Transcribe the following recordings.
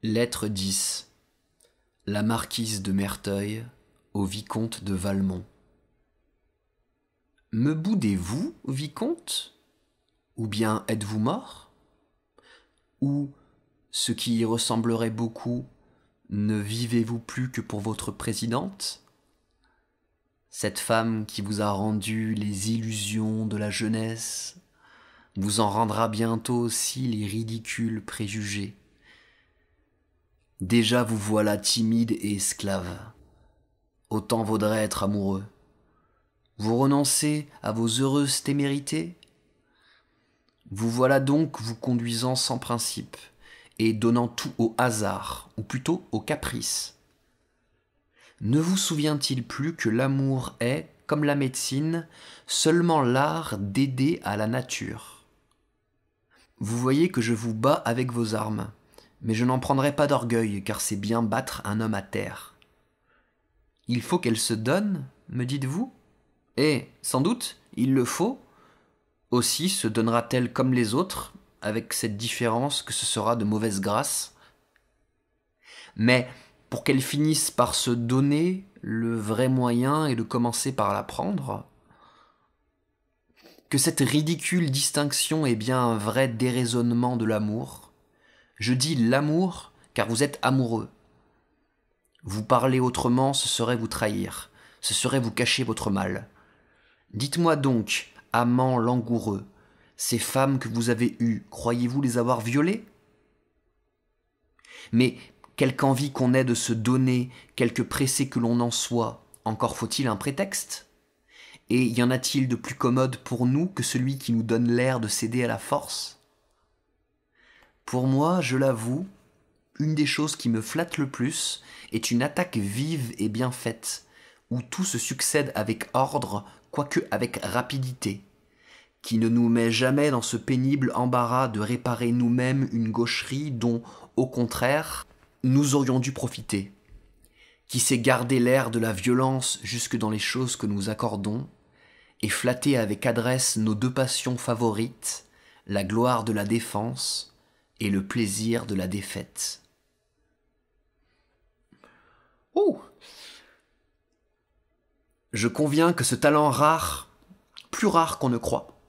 Lettre 10. La marquise de Merteuil au vicomte de Valmont. Me boudez-vous, vicomte? Ou bien êtes-vous mort? Ou, ce qui y ressemblerait beaucoup, ne vivez-vous plus que pour votre présidente? Cette femme qui vous a rendu les illusions de la jeunesse vous en rendra bientôt aussi les ridicules préjugés. Déjà vous voilà timide et esclave. Autant vaudrait être amoureux. Vous renoncez à vos heureuses témérités? Vous voilà donc vous conduisant sans principe et donnant tout au hasard, ou plutôt au caprice. Ne vous souvient-il plus que l'amour est, comme la médecine, seulement l'art d'aider à la nature? Vous voyez que je vous bats avec vos armes, mais je n'en prendrai pas d'orgueil, car c'est bien battre un homme à terre. Il faut qu'elle se donne, me dites-vous? Et, sans doute, il le faut. Aussi se donnera-t-elle comme les autres, avec cette différence que ce sera de mauvaise grâce. Mais, pour qu'elle finisse par se donner, le vrai moyen est de commencer par la prendre. Que cette ridicule distinction est bien un vrai déraisonnement de l'amour. Je dis l'amour, car vous êtes amoureux. Vous parler autrement, ce serait vous trahir, ce serait vous cacher votre mal. Dites-moi donc, amant langoureux, ces femmes que vous avez eues, croyez-vous les avoir violées? Mais quelque envie qu'on ait de se donner, quelque pressé que l'on en soit, encore faut-il un prétexte? Et y en a-t-il de plus commode pour nous que celui qui nous donne l'air de céder à la force? Pour moi, je l'avoue, une des choses qui me flatte le plus est une attaque vive et bien faite, où tout se succède avec ordre, quoique avec rapidité, qui ne nous met jamais dans ce pénible embarras de réparer nous-mêmes une gaucherie dont, au contraire, nous aurions dû profiter, qui sait garder l'air de la violence jusque dans les choses que nous accordons, et flatter avec adresse nos deux passions favorites, la gloire de la défense et le plaisir de la défaite. Oh! Je conviens que ce talent rare, plus rare qu'on ne croit,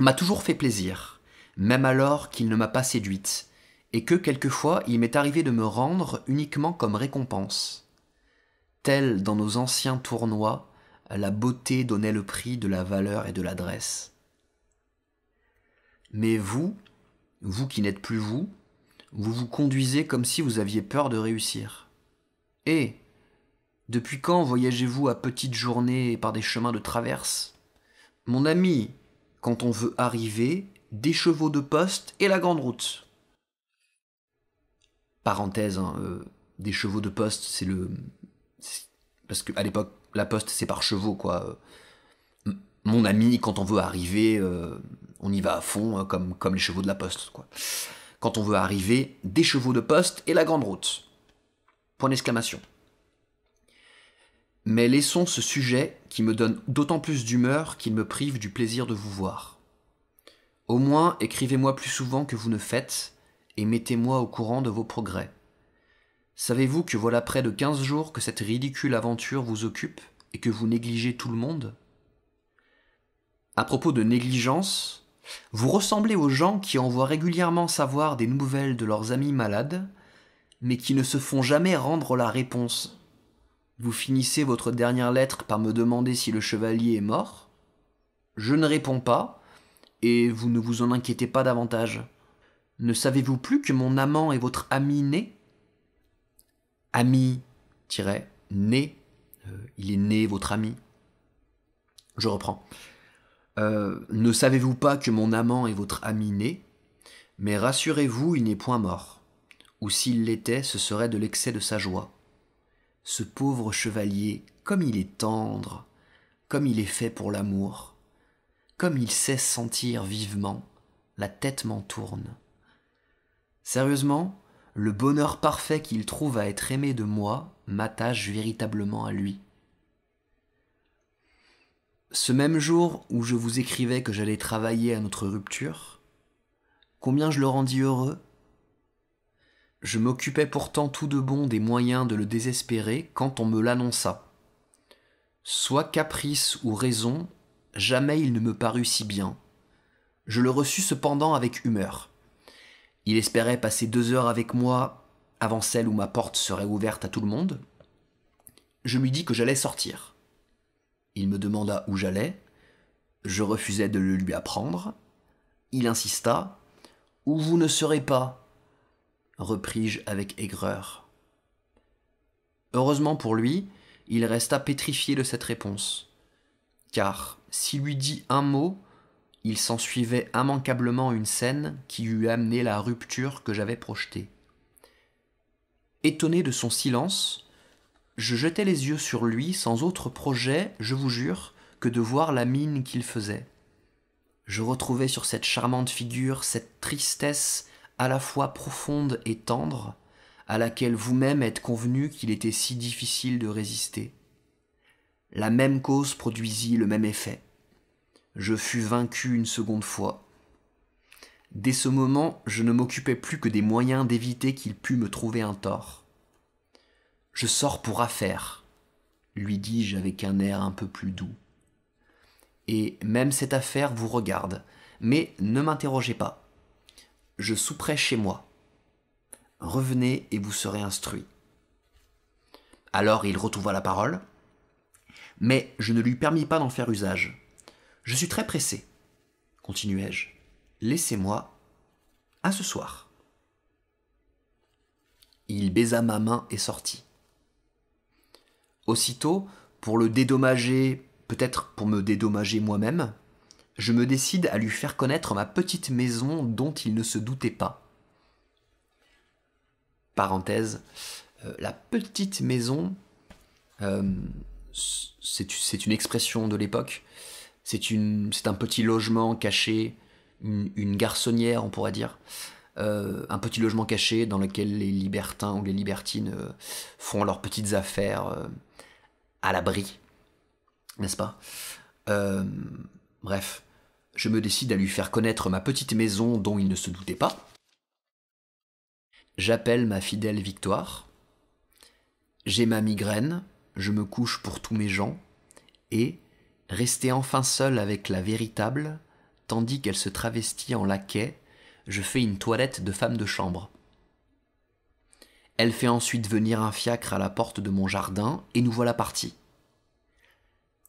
m'a toujours fait plaisir, même alors qu'il ne m'a pas séduite, et que quelquefois il m'est arrivé de me rendre uniquement comme récompense. Tel dans nos anciens tournois, la beauté donnait le prix de la valeur et de l'adresse. Mais vous, vous qui n'êtes plus vous, vous vous conduisez comme si vous aviez peur de réussir. Et depuis quand voyagez-vous à petites journées par des chemins de traverse? Mon ami, quand on veut arriver, des chevaux de poste et la grande route. Parenthèse, hein, des chevaux de poste, parce qu'à l'époque, la poste c'est par chevaux, quoi. Mon ami, quand on veut arriver, on y va à fond, comme les chevaux de la poste, quoi. Quand on veut arriver, des chevaux de poste et la grande route. Point d'exclamation. Mais laissons ce sujet qui me donne d'autant plus d'humeur qu'il me prive du plaisir de vous voir. Au moins, écrivez-moi plus souvent que vous ne faites, et mettez-moi au courant de vos progrès. Savez-vous que voilà près de 15 jours que cette ridicule aventure vous occupe, et que vous négligez tout le monde? À propos de négligence, vous ressemblez aux gens qui envoient régulièrement savoir des nouvelles de leurs amis malades, mais qui ne se font jamais rendre la réponse. Vous finissez votre dernière lettre par me demander si le chevalier est mort. Je ne réponds pas, et vous ne vous en inquiétez pas davantage. Ne savez-vous plus que mon amant est votre ami né? Ami, né. Il est né, votre ami. Je reprends. Ne savez-vous pas que mon amant est votre ami né? Mais rassurez-vous, il n'est point mort. Ou s'il l'était, ce serait de l'excès de sa joie. Ce pauvre chevalier, comme il est tendre, comme il est fait pour l'amour, comme il sait sentir vivement, la tête m'en tourne. Sérieusement, le bonheur parfait qu'il trouve à être aimé de moi m'attache véritablement à lui. Ce même jour où je vous écrivais que j'allais travailler à notre rupture, combien je le rendis heureux? Je m'occupais pourtant tout de bon des moyens de le désespérer quand on me l'annonça. Soit caprice ou raison, jamais il ne me parut si bien. Je le reçus cependant avec humeur. Il espérait passer 2 heures avec moi avant celle où ma porte serait ouverte à tout le monde. Je lui dis que j'allais sortir. Il me demanda où j'allais. Je refusai de le lui apprendre. Il insista. « Où vous ne serez pas ?» repris-je avec aigreur. Heureusement pour lui, il resta pétrifié de cette réponse, car s'il lui dit un mot, il s'ensuivait immanquablement une scène qui eût amené la rupture que j'avais projetée. Étonné de son silence, je jetai les yeux sur lui sans autre projet, je vous jure, que de voir la mine qu'il faisait. Je retrouvais sur cette charmante figure cette tristesse à la fois profonde et tendre, à laquelle vous-même êtes convenu qu'il était si difficile de résister. La même cause produisit le même effet. Je fus vaincu une seconde fois. Dès ce moment, je ne m'occupais plus que des moyens d'éviter qu'il pût me trouver un tort. « Je sors pour affaire », lui dis-je avec un air un peu plus doux. « Et même cette affaire vous regarde, mais ne m'interrogez pas. Je souperai chez moi. Revenez et vous serez instruit. » Alors il retrouva la parole, mais je ne lui permis pas d'en faire usage. « Je suis très pressé, continuai-je. Laissez-moi. À ce soir. » Il baisa ma main et sortit. Aussitôt, pour le dédommager, peut-être pour me dédommager moi-même, je me décide à lui faire connaître ma petite maison dont il ne se doutait pas. Parenthèse, la petite maison, c'est une expression de l'époque. C'est un petit logement caché, une garçonnière, on pourrait dire. Un petit logement caché dans lequel les libertins ou les libertines font leurs petites affaires à l'abri, n'est-ce pas? Bref, je me décide à lui faire connaître ma petite maison dont il ne se doutait pas. J'appelle ma fidèle Victoire. J'ai ma migraine, je me couche pour tous mes gens, et, resté enfin seul avec la véritable, tandis qu'elle se travestit en laquais, je fais une toilette de femme de chambre. Elle fait ensuite venir un fiacre à la porte de mon jardin, et nous voilà partis.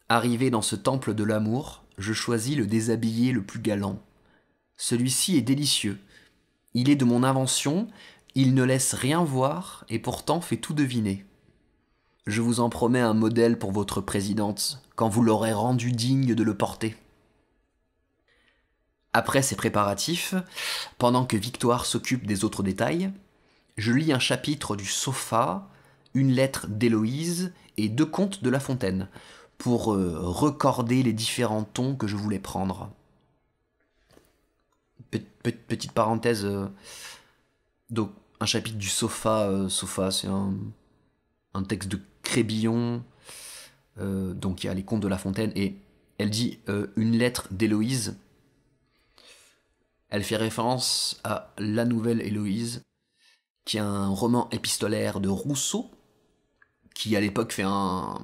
Arrivé dans ce temple de l'amour, je choisis le déshabillé le plus galant. Celui-ci est délicieux. Il est de mon invention, il ne laisse rien voir, et pourtant fait tout deviner. Je vous en promets un modèle pour votre présidente, quand vous l'aurez rendu digne de le porter. Après ces préparatifs, pendant que Victoire s'occupe des autres détails, je lis un chapitre du Sofa, une lettre d'Héloïse et 2 contes de La Fontaine, pour recorder les différents tons que je voulais prendre. Petite parenthèse, donc un chapitre du Sofa, Sofa c'est un texte de Crébillon, donc il y a les contes de La Fontaine, et elle dit une lettre d'Héloïse. Elle fait référence à La Nouvelle Héloïse, qui est un roman épistolaire de Rousseau, qui à l'époque fait un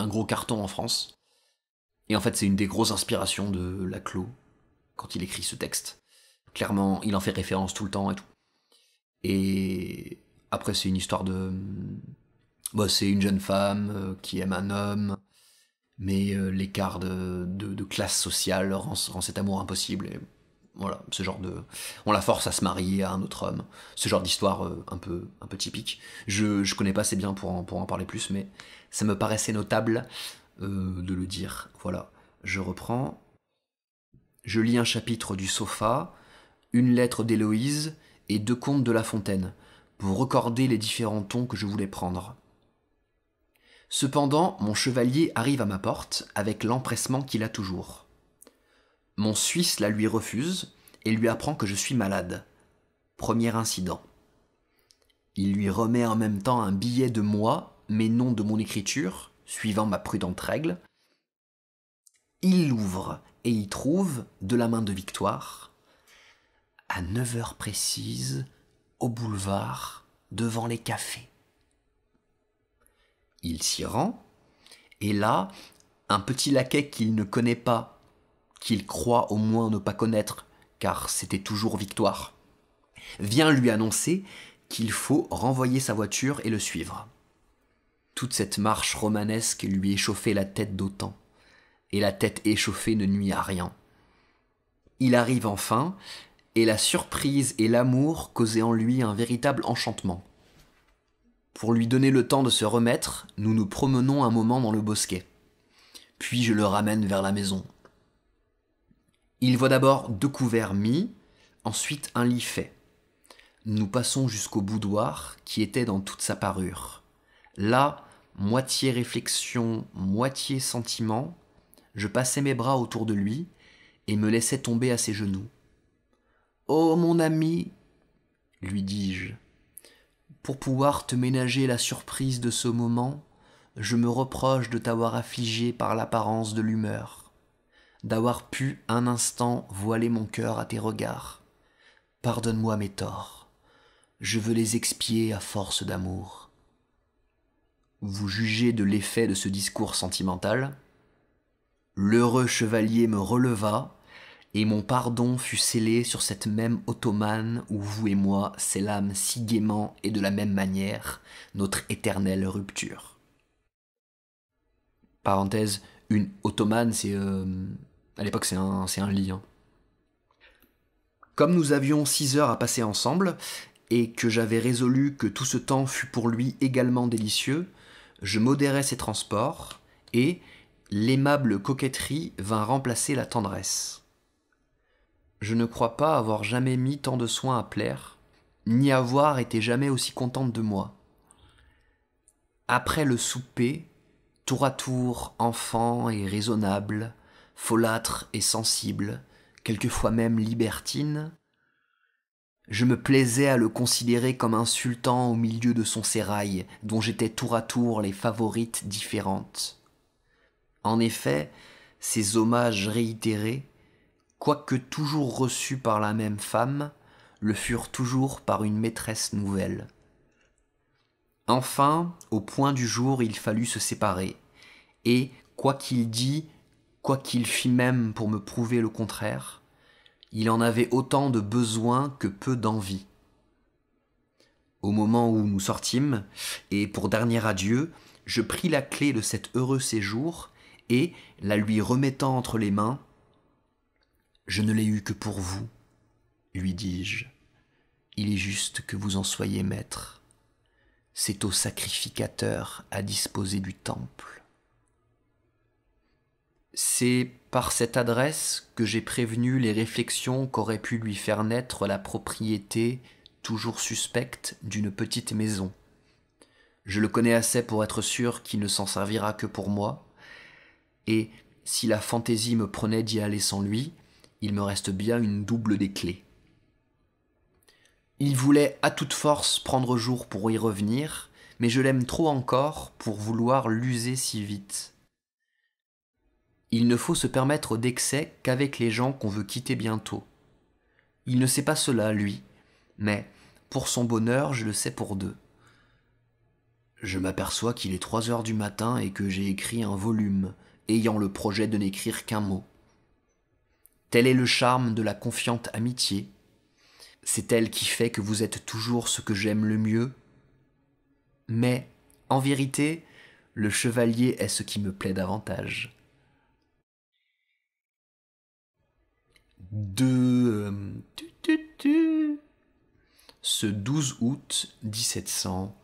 gros carton en France. Et en fait, c'est une des grosses inspirations de Laclos, quand il écrit ce texte. Clairement, il en fait référence tout le temps et tout. Et après, c'est une histoire de... Bah, c'est une jeune femme qui aime un homme, mais l'écart de classe sociale rend cet amour impossible. Et voilà, ce genre de... On la force à se marier à un autre homme. Ce genre d'histoire un peu typique. Je connais pas assez bien pour en parler plus, mais ça me paraissait notable de le dire. Voilà, je reprends. Je lis un chapitre du Sofa, une lettre d'Héloïse et 2 contes de La Fontaine, pour recorder les différents tons que je voulais prendre. Cependant, mon chevalier arrive à ma porte avec l'empressement qu'il a toujours. Mon Suisse la lui refuse et lui apprend que je suis malade. Premier incident. Il lui remet en même temps un billet de moi, mais non de mon écriture, suivant ma prudente règle. Il l'ouvre et y trouve, de la main de Victoire, à 9 heures précises, au boulevard, devant les cafés. Il s'y rend, et là, un petit laquais qu'il ne connaît pas, qu'il croit au moins ne pas connaître, car c'était toujours Victoire, vient lui annoncer qu'il faut renvoyer sa voiture et le suivre. Toute cette marche romanesque lui échauffait la tête d'autant, et la tête échauffée ne nuit à rien. Il arrive enfin, et la surprise et l'amour causaient en lui un véritable enchantement. Pour lui donner le temps de se remettre, nous nous promenons un moment dans le bosquet. Puis je le ramène vers la maison. Il voit d'abord 2 couverts mis, ensuite un lit fait. Nous passons jusqu'au boudoir qui était dans toute sa parure. Là, moitié réflexion, moitié sentiment, je passais mes bras autour de lui et me laissais tomber à ses genoux. « Oh mon ami, lui dis-je, pour pouvoir te ménager la surprise de ce moment, je me reproche de t'avoir affligé par l'apparence de l'humeur, d'avoir pu un instant voiler mon cœur à tes regards. Pardonne-moi mes torts, je veux les expier à force d'amour. » Vous jugez de l'effet de ce discours sentimental. L'heureux chevalier me releva, et mon pardon fut scellé sur cette même ottomane où vous et moi scellâmes si gaiement et de la même manière notre éternelle rupture. Parenthèse, une ottomane, c'est à l'époque c'est un lit. Comme nous avions 6 heures à passer ensemble, et que j'avais résolu que tout ce temps fût pour lui également délicieux, je modérai ses transports, et l'aimable coquetterie vint remplacer la tendresse. Je ne crois pas avoir jamais mis tant de soin à plaire, ni avoir été jamais aussi contente de moi. Après le souper, tour à tour enfant et raisonnable, folâtre et sensible, quelquefois même libertine, je me plaisais à le considérer comme un sultan au milieu de son sérail, dont j'étais tour à tour les favorites différentes. En effet, ces hommages réitérés, quoique toujours reçus par la même femme, le furent toujours par une maîtresse nouvelle. Enfin, au point du jour, il fallut se séparer, et, quoi qu'il dît, quoi qu'il fît même pour me prouver le contraire, il en avait autant de besoin que peu d'envie. Au moment où nous sortîmes, et pour dernier adieu, je pris la clé de cet heureux séjour, et, la lui remettant entre les mains, « Je ne l'ai eu que pour vous, lui dis-je. Il est juste que vous en soyez maître. C'est au sacrificateur à disposer du temple. » C'est par cette adresse que j'ai prévenu les réflexions qu'aurait pu lui faire naître la propriété, toujours suspecte, d'une petite maison. Je le connais assez pour être sûr qu'il ne s'en servira que pour moi, et si la fantaisie me prenait d'y aller sans lui, il me reste bien une double des clés. Il voulait à toute force prendre jour pour y revenir, mais je l'aime trop encore pour vouloir l'user si vite. Il ne faut se permettre d'excès qu'avec les gens qu'on veut quitter bientôt. Il ne sait pas cela, lui, mais pour son bonheur, je le sais pour 2. Je m'aperçois qu'il est 3 heures du matin et que j'ai écrit un volume, ayant le projet de n'écrire qu'un mot. Tel est le charme de la confiante amitié. C'est elle qui fait que vous êtes toujours ce que j'aime le mieux. Mais, en vérité, le chevalier est ce qui me plaît davantage. Ce 12 août 1700,